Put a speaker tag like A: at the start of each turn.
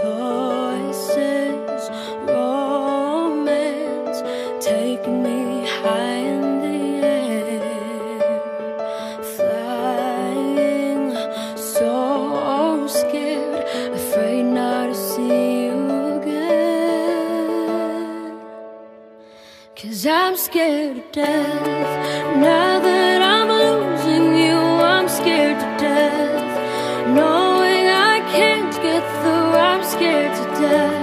A: choices, romance, taking me high in the air, flying, so scared, afraid not to see you again. 'Cause I'm scared to death. Now that I'm losing you, I'm scared to death. Knowing I can't get through, I'm scared to death.